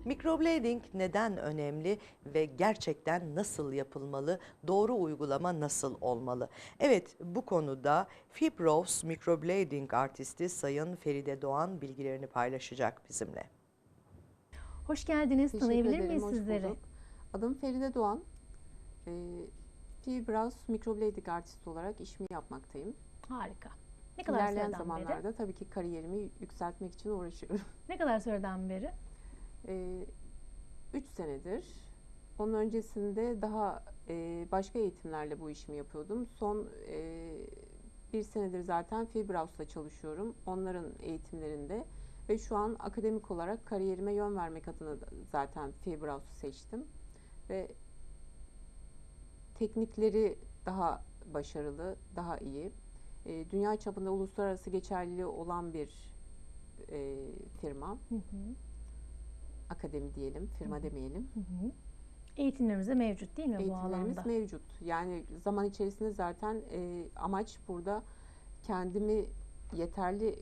Microblading neden önemli ve gerçekten nasıl yapılmalı? Doğru uygulama nasıl olmalı? Evet, bu konuda Fibros Microblading artisti Sayın Feride Doğan bilgilerini paylaşacak bizimle. Hoş geldiniz. Teşekkür Tanıyabilir ederim, miyiz hoş sizleri? bulduk. Adım Feride Doğan. Fibros Microblading artist olarak işimi yapmaktayım. Harika. Ne kadar İlerleyen süreden zamanlarda beri? tabii ki kariyerimi yükseltmek için uğraşıyorum. Ne kadar süreden beri? 3 senedir. Onun öncesinde daha başka eğitimlerle bu işimi yapıyordum. Son 1 senedir zaten Fibros'la çalışıyorum. Onların eğitimlerinde ve şu an akademik olarak kariyerime yön vermek adına zaten Fibros'u seçtim. Ve teknikleri daha başarılı, daha iyi. Dünya çapında uluslararası geçerliliği olan bir firma. Hı hı. Akademi diyelim, firma demeyelim. Hı hı. Eğitimlerimiz de mevcut değil mi bu Eğitimlerimiz alanda? mevcut. Yani zaman içerisinde zaten amaç burada kendimi yeterli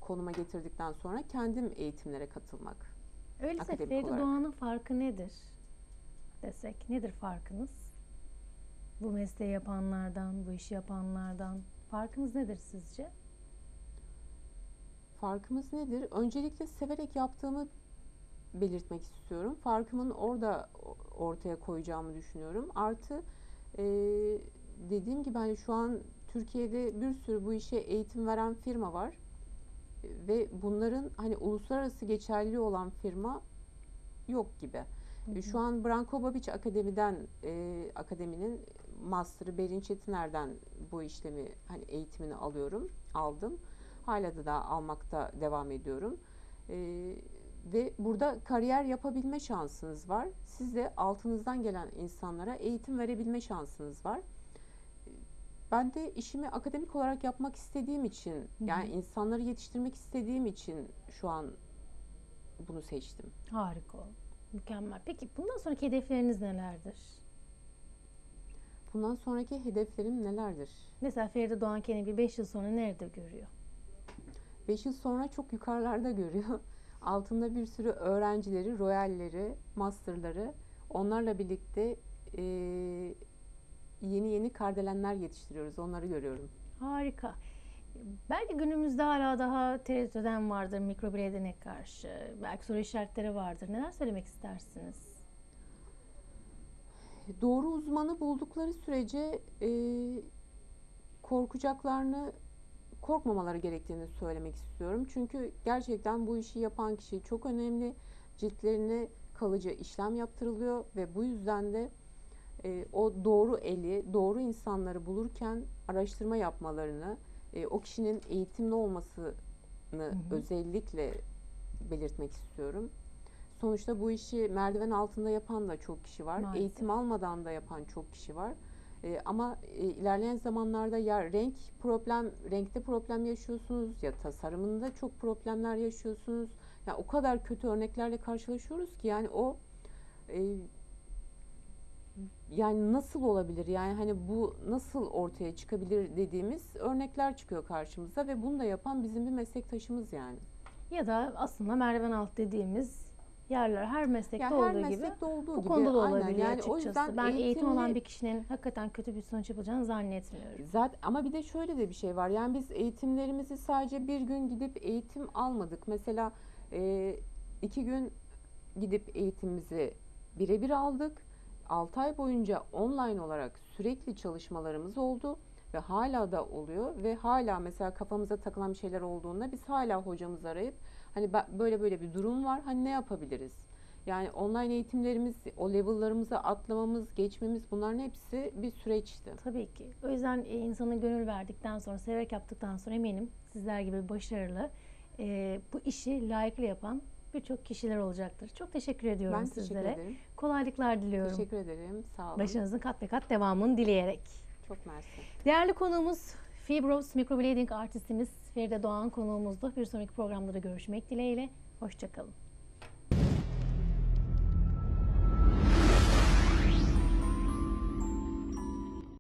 konuma getirdikten sonra kendim eğitimlere katılmak. Öyleyse akademik Feride olarak. Doğan'ın farkı nedir desek? Nedir farkınız? Bu mesleği yapanlardan, bu işi yapanlardan farkınız nedir sizce? Farkımız nedir? Öncelikle severek yaptığımı belirtmek istiyorum. Farkımın orada ortaya koyacağımı düşünüyorum. Artı dediğim gibi hani şu an Türkiye'de bir sürü bu işe eğitim veren firma var. Ve bunların hani uluslararası geçerliliği olan firma yok gibi. Hı hı. Şu an Branko Babić akademinin master'ı Berin Çetiner'den bu işlemi hani eğitimini aldım. Hala da almakta devam ediyorum. Ve burada kariyer yapabilme şansınız var. Siz de altınızdan gelen insanlara eğitim verebilme şansınız var. Ben de işimi akademik olarak yapmak istediğim için, yani insanları yetiştirmek istediğim için şu an bunu seçtim. Harika. Mükemmel. Peki bundan sonraki hedefleriniz nelerdir? Bundan sonraki hedeflerim nelerdir? Mesela Feride Doğan kendini bir 5 yıl sonra nerede görüyor? 5 yıl sonra çok yukarılarda görüyor. Altında bir sürü öğrencileri, royalleri, masterları, onlarla birlikte yeni kardelenler yetiştiriyoruz. Onları görüyorum. Harika. Belki günümüzde hala daha tereddüt eden vardır mikroblading'e karşı. Belki soru işaretleri vardır. Neler söylemek istersiniz? Doğru uzmanı buldukları sürece korkmamaları gerektiğini söylemek istiyorum. Çünkü gerçekten bu işi yapan kişi çok önemli. Ciltlerine kalıcı işlem yaptırılıyor ve bu yüzden de o doğru eli, doğru insanları bulurken araştırma yapmalarını, o kişinin eğitimli olmasını özellikle belirtmek istiyorum. Sonuçta bu işi merdiven altında yapan da çok kişi var. Maalesef. Eğitim almadan da yapan çok kişi var. Ama ilerleyen zamanlarda ya renkte problem yaşıyorsunuz ya tasarımında çok problemler yaşıyorsunuz. Ya o kadar kötü örneklerle karşılaşıyoruz ki yani yani nasıl olabilir? Yani hani bu nasıl ortaya çıkabilir dediğimiz örnekler çıkıyor karşımıza ve bunu da yapan bizim bir meslektaşımız yani. Ya da aslında merdiven alt dediğimiz yerler her meslekte Ya her olduğu gibi meslekte olduğu bu gibi, konuda da aynen. olabiliyor Yani o açıkçası. yüzden Ben eğitim olan eğitimli- bir kişinin hakikaten kötü bir sonuç yapacağını zannetmiyorum. Zaten ama bir de şöyle de bir şey var. Yani biz eğitimlerimizi sadece bir gün gidip eğitim almadık. Mesela 2 gün gidip eğitimimizi birebir aldık. 6 ay boyunca online olarak sürekli çalışmalarımız oldu ve hala da oluyor ve hala mesela kafamıza takılan bir şeyler olduğunda biz hala hocamızı arayıp hani böyle bir durum var. Hani ne yapabiliriz? Yani online eğitimlerimiz, o level'larımızı atlamamız, geçmemiz bunların hepsi bir süreçti. Tabii ki. O yüzden insanın gönül verdikten sonra, severek yaptıktan sonra eminim sizler gibi başarılı, bu işi layıkıyla yapan birçok kişiler olacaktır. Çok teşekkür ediyorum Ben teşekkür sizlere. ederim. Kolaylıklar diliyorum. Teşekkür ederim. Sağ olun. Başınızın kat ve kat devamını dileyerek. Çok mersi. Değerli konuğumuz Fibros Microblading artistimiz Feride Doğan konuğumuzdu. Bir sonraki programda da görüşmek dileğiyle. Hoşça kalın.